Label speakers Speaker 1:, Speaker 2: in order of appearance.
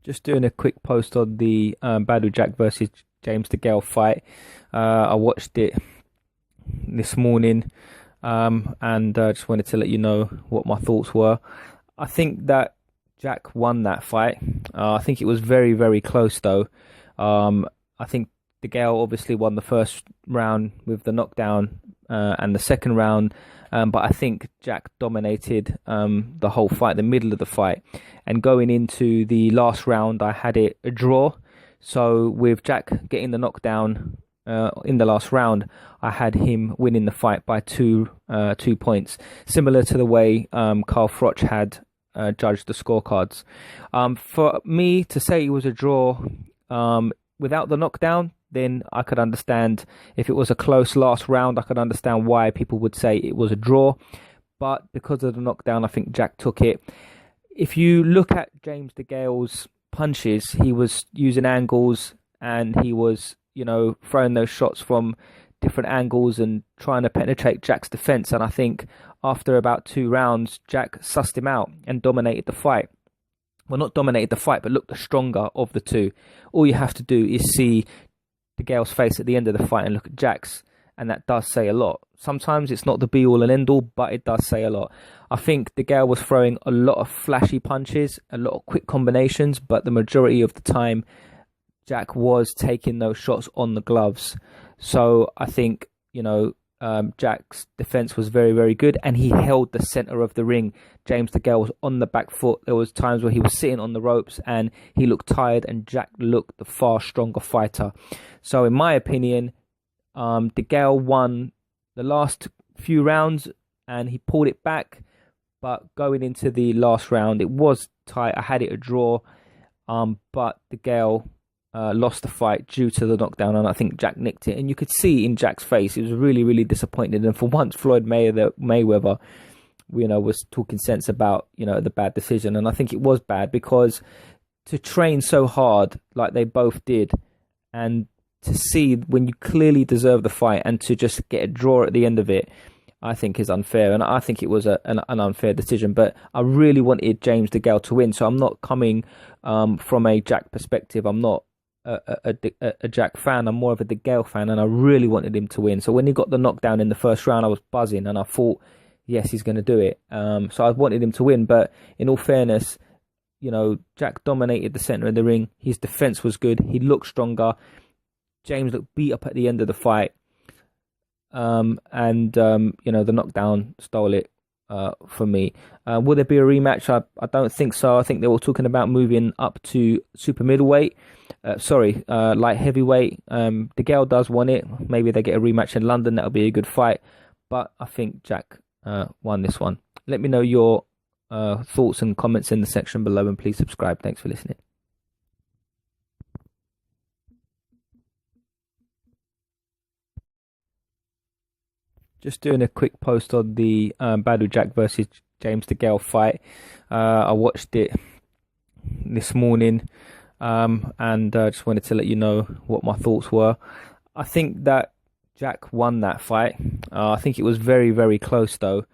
Speaker 1: Just doing a quick post on the Badou Jack versus James Degale fight. I watched it this morning, and just wanted to let you know what my thoughts were. I think that Jack won that fight. I think it was very, very close though. I think Degale obviously won the first round with the knockdown, and the second round. But I think Jack dominated the whole fight, the middle of the fight. And going into the last round, I had it a draw. So with Jack getting the knockdown in the last round, I had him winning the fight by 2 points, similar to the way Carl Froch had judged the scorecards. For me to say it was a draw without the knockdown, then I could understand. If it was a close last round, I could understand why people would say it was a draw. But because of the knockdown, I think Jack took it. If you look at James Degale's punches, he was using angles and he was, throwing those shots from different angles and trying to penetrate Jack's defense. And I think after about 2 rounds, Jack sussed him out and dominated the fight. Well, not dominated the fight, but looked the stronger of the two. All you have to do is see Degale's face at the end of the fight and look at Jack's, and that does say a lot. Sometimes it's not the be all and end all, but it does say a lot. I think Degale was throwing a lot of flashy punches, a lot of quick combinations, but the majority of the time Jack was taking those shots on the gloves. So I think, Jack's defense was very, very good, and he held the center of the ring. James Degale was on the back foot. There was times where he was sitting on the ropes and he looked tired, and Jack looked the far stronger fighter. So in my opinion, Degale won the last few rounds and he pulled it back. But going into the last round, it was tight. I had it a draw, but Degale lost the fight due to the knockdown, and I think Jack nicked it. And you could see in Jack's face, he was really, really disappointed. And for once, Floyd Mayweather, was talking sense about, the bad decision. And I think it was bad, because to train so hard like they both did, and to see when you clearly deserve the fight and to just get a draw at the end of it, I think is unfair. And I think it was an unfair decision. But I really wanted James Degale to win. So I'm not coming from a Jack perspective. I'm not a Jack fan. I'm more of a Degale fan, and I really wanted him to win. So when he got the knockdown in the first round, I was buzzing, and I thought, yes, he's going to do it. So I wanted him to win. But in all fairness, Jack dominated the center of the ring. His defense was good. He looked stronger. James looked beat up at the end of the fight. The knockdown stole it for me. Will there be a rematch? I don't think so. I think they were talking about moving up to super middleweight. Light heavyweight. Degale does want it. Maybe they get a rematch in London. That'll be a good fight. But I think Jack won this one. Let me know your thoughts and comments in the section below, and please subscribe. Thanks for listening. Just doing a quick post on the Badou Jack versus James Degale fight. I watched it this morning, and just wanted to let you know what my thoughts were. I think that Jack won that fight. I think it was very, very close though.